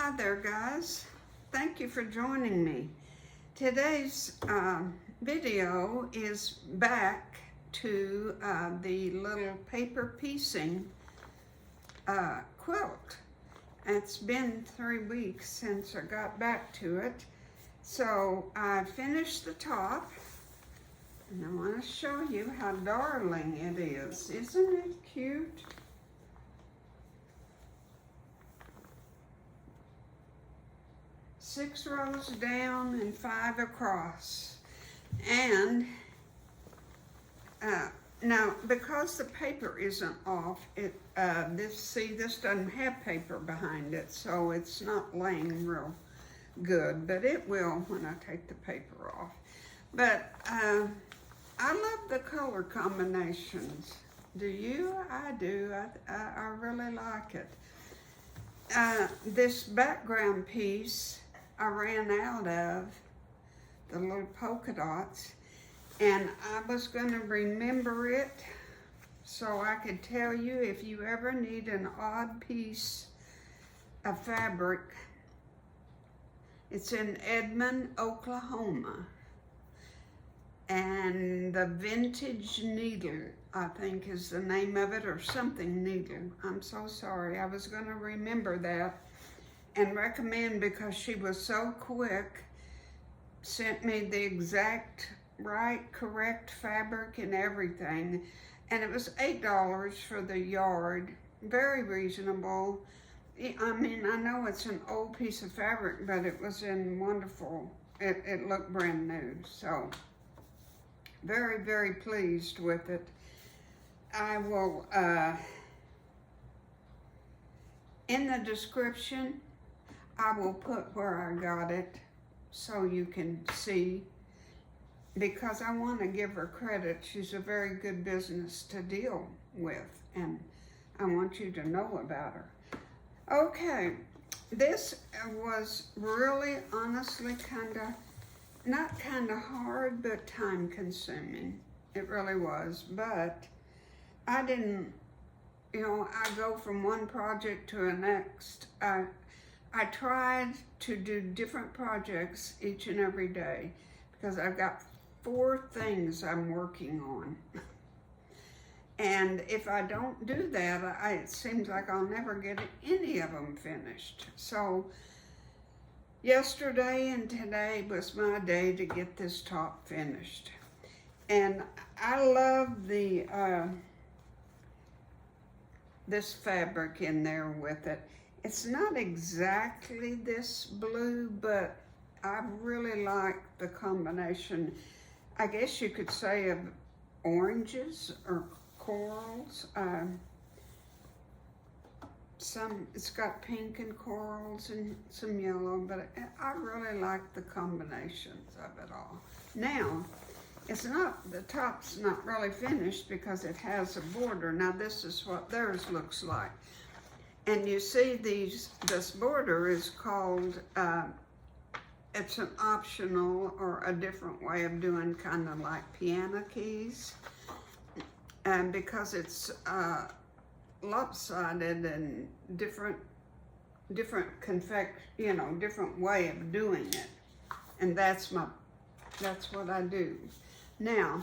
Hi there, guys. Thank you for joining me. Today's video is back to the little paper piecing quilt. It's been 3 weeks since I got back to it. So I finished the top, and I want to show you how darling it is. Isn't it cute? Six rows down and 5 across. And now, because the paper isn't off, this doesn't have paper behind it, so it's not laying real good, but it will when I take the paper off. But I love the color combinations. Do you? I do. I really like it. This background piece I ran out of the little polka dots, and I was going to remember it so I could tell you if you ever need an odd piece of fabric. It's in Edmond, Oklahoma, and the Vintage Needle, I think is the name of it, or something needle. I'm so sorry. I was going to remember that and recommend, because she was so quick, sent me the exact right, correct fabric and everything. And it was $8 for the yard. Very reasonable. I mean, I know it's an old piece of fabric, but it was in wonderful, it looked brand new. So, very, very pleased with it. I will, in the description, I will put where I got it so you can see, because I want to give her credit. She's a very good business to deal with, and I want you to know about her. Okay, this was really, honestly, not hard, but time consuming. It really was, but I didn't, I go from one project to the next. I tried to do different projects each and every day, because I've got 4 things I'm working on. And if I don't do that, it seems like I'll never get any of them finished. So yesterday and today was my day to get this top finished. And I love the this fabric in there with it. It's not exactly this blue, but I really like the combination, I guess you could say, of oranges or corals. It's got pink and corals and some yellow, but I really like the combinations of it all. Now, the top's not really finished because it has a border. Now this is what theirs looks like. And you see this border is called, it's an optional or a different way of doing, kind of like piano keys. And because it's lopsided and different different way of doing it. And that's what I do. Now,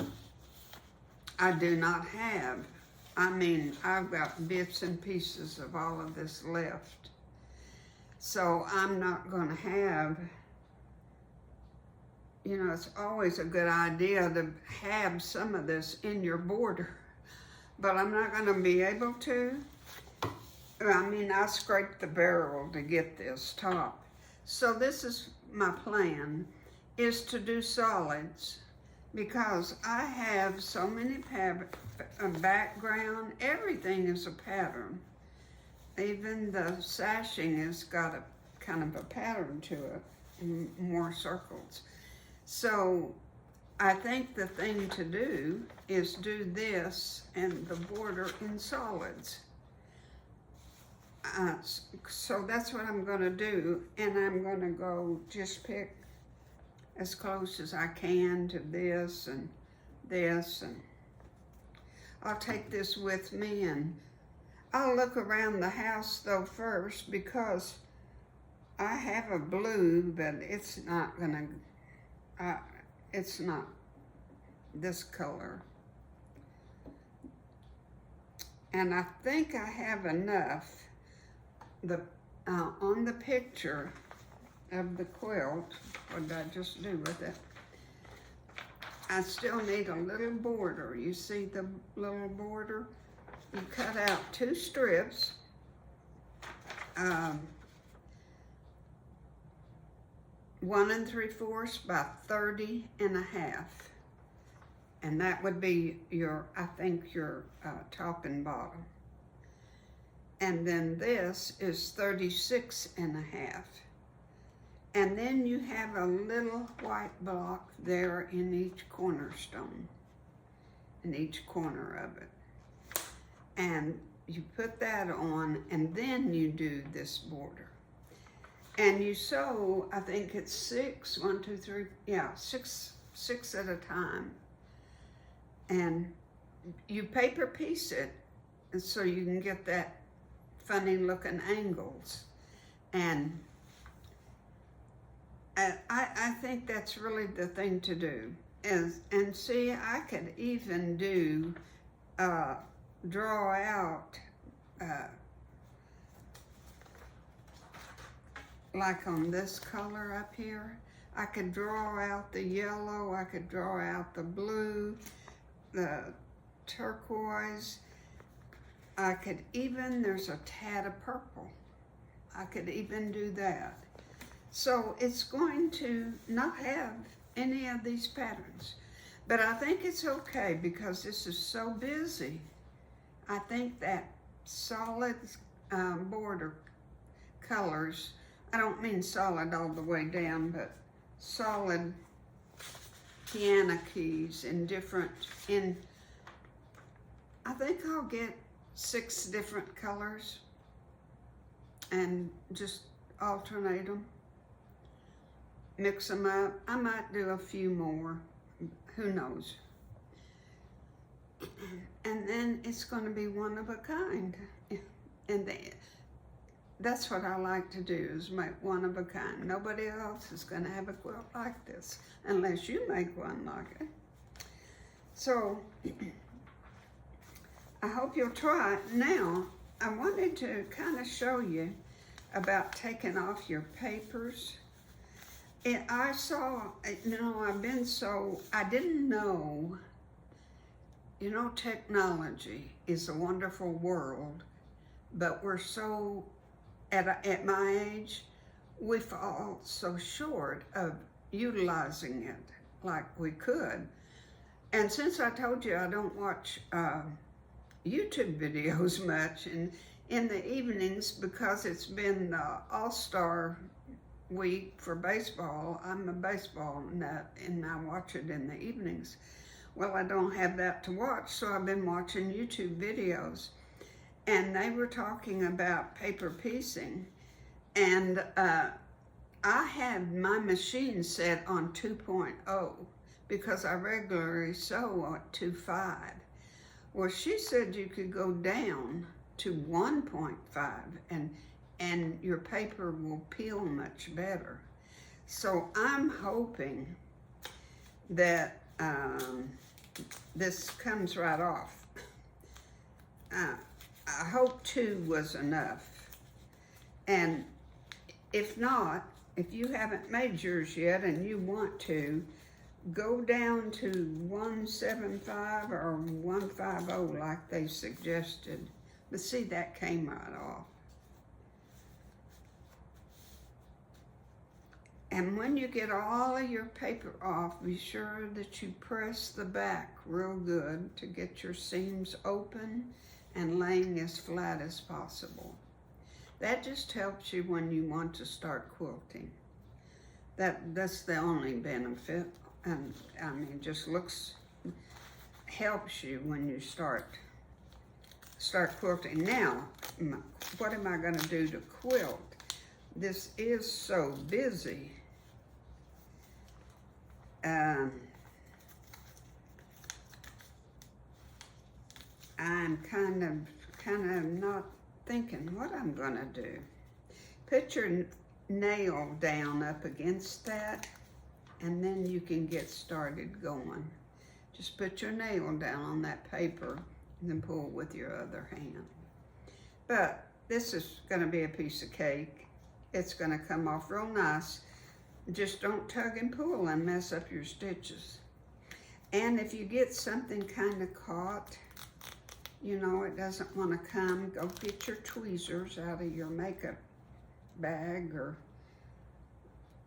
I do not have, I've got bits and pieces of all of this left. So I'm not going to have, it's always a good idea to have some of this in your border. But I'm not going to be able to. I scraped the barrel to get this top. So this is my plan, is to do solids. Because I have so many background, everything is a pattern. Even the sashing has got a kind of a pattern to it, more circles. So I think the thing to do is do this and the border in solids. So that's what I'm going to do, and I'm going to go just pick as close as I can to this and this, and I'll take this with me, and I'll look around the house though first, because I have a blue, but it's not gonna, it's not this color. And I think I have enough on the picture of the quilt. What did I just do with it? I still need a little border. You see the little border? You cut out 2 strips. 1 3/4 by 30 1/2. And that would be your, I think, your top and bottom. And then this is 36 1/2. And then you have a little white block there in each cornerstone, in each corner of it. And you put that on, and then you do this border. And you sew, I think it's 6, 1, 2, 3, yeah, 6 at a time. And you paper piece it, and so you can get that funny looking angles. And I think that's really the thing to do. And see, I could even do, draw out, like on this color up here, I could draw out the yellow, I could draw out the blue, the turquoise. I could even, there's a tad of purple. I could even do that. So it's going to not have any of these patterns, but I think it's okay because this is so busy. I think that solid border colors, I don't mean solid all the way down, but solid piano keys in different, I think I'll get 6 different colors and just alternate them, mix them up. I might do a few more, who knows. And then it's going to be one of a kind. And that's what I like to do, is make one of a kind. Nobody else is going to have a quilt like this unless you make one like it. So I hope you'll try it. Now, I wanted to kind of show you about taking off your papers. I saw, you know, I didn't know, you know, technology is a wonderful world, but we're so, at my age, we fall so short of utilizing it like we could. And since I told you I don't watch YouTube videos much, and in the evenings, because it's been the All-Star week for baseball, I'm a baseball nut and I watch it in the evenings. Well, I don't have that to watch, so I've been watching YouTube videos, and they were talking about paper piecing, and I had my machine set on 2.0 because I regularly sew at 2.5. Well, she said you could go down to 1.5 and your paper will peel much better. So I'm hoping that this comes right off. I hope 2 was enough. And if not, if you haven't made yours yet and you want to, go down to 175 or 150 like they suggested. But see, that came right off. And when you get all of your paper off, be sure that you press the back real good to get your seams open and laying as flat as possible. That just helps you when you want to start quilting. That's the only benefit. And I mean, just helps you when you start quilting. Now, what am I gonna do to quilt? This is so busy. I'm kind of not thinking what I'm gonna do. Put your nail down up against that, and then you can get started going. Just put your nail down on that paper and then pull with your other hand. But this is gonna be a piece of cake. It's gonna come off real nice. Just don't tug and pull and mess up your stitches. And if you get something kind of caught, you know, it doesn't want to come, go get your tweezers out of your makeup bag or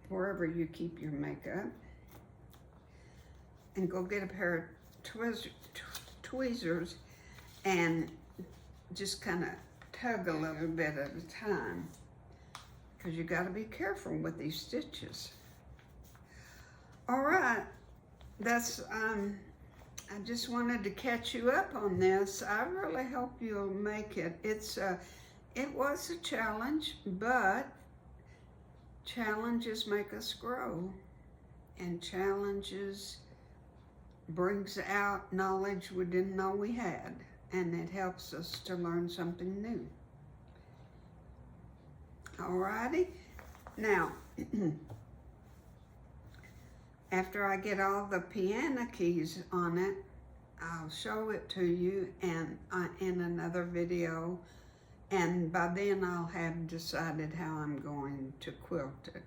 wherever you keep your makeup, and go get a pair of tweezers and just kind of tug a little bit at a time, because you got to be careful with these stitches. All right, that's I just wanted to catch you up on this. I really hope you'll make it. It was a challenge, but challenges make us grow, and challenges brings out knowledge we didn't know we had, and it helps us to learn something new. Alrighty, now after I get all the piano keys on it, I'll show it to you and in another video, and by then I'll have decided how I'm going to quilt it.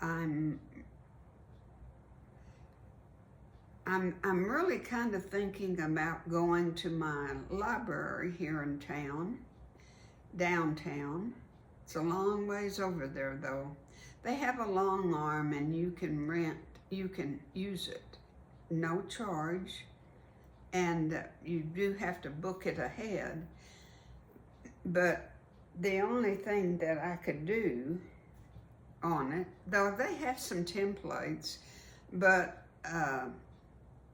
I'm really kind of thinking about going to my library here in town, downtown. It's a long ways over there though. They have a long arm and you can use it, no charge, and you do have to book it ahead. But the only thing that I could do on it, though they have some templates, but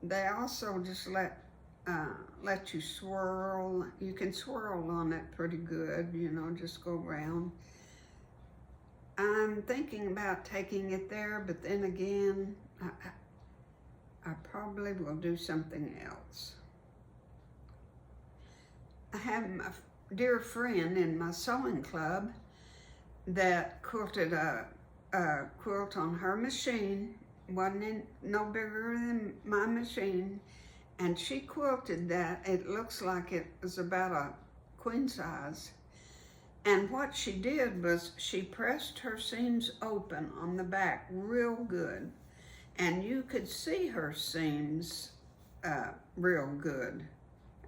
they also just let you swirl. You can swirl on it pretty good, you know, just go around. I'm thinking about taking it there, but then again, I probably will do something else. I have a dear friend in my sewing club that quilted a quilt on her machine. Wasn't no bigger than my machine, and she quilted that. It looks like it was about a queen size. And what she did was she pressed her seams open on the back real good, and you could see her seams real good.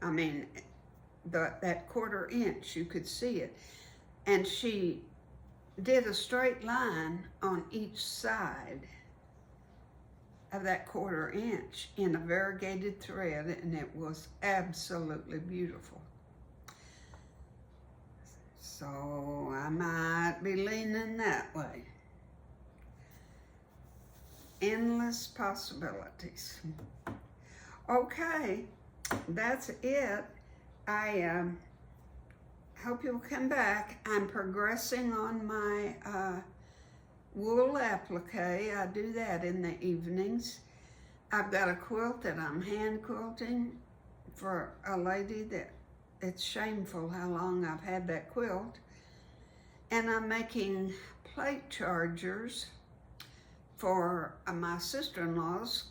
I mean, that 1/4 inch, you could see it. And she did a straight line on each side of that 1/4 inch in a variegated thread, and it was absolutely beautiful. So I might be leaning that way. Endless possibilities. Okay, that's it. I hope you'll come back. I'm progressing on my wool applique. I do that in the evenings. I've got a quilt that I'm hand quilting for a lady that it's shameful how long I've had that quilt. And I'm making plate chargers for my sister-in-law's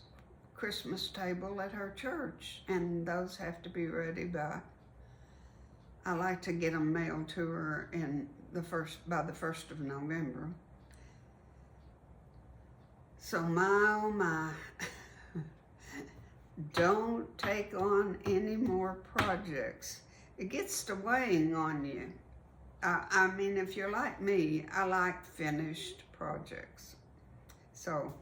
Christmas table at her church, and those have to be ready by, I like to get them mailed to her by the 1st of November. So my, oh my, don't take on any more projects. It gets to weighing on you. I mean, if you're like me, I like finished projects. So,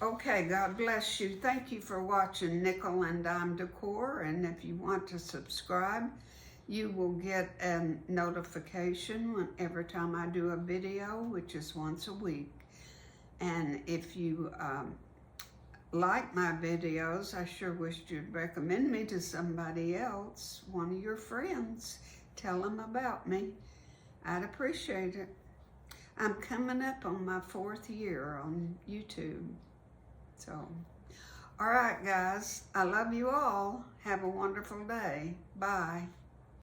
okay, God bless you. Thank you for watching Nickel and Dime Decor, and if you want to subscribe, you will get a notification every time I do a video, which is once a week. And if you like my videos, I sure wish you'd recommend me to somebody else, one of your friends. Tell them about me. I'd appreciate it. I'm coming up on my 4th year on YouTube. So, all right, guys, I love you all. Have a wonderful day. Bye.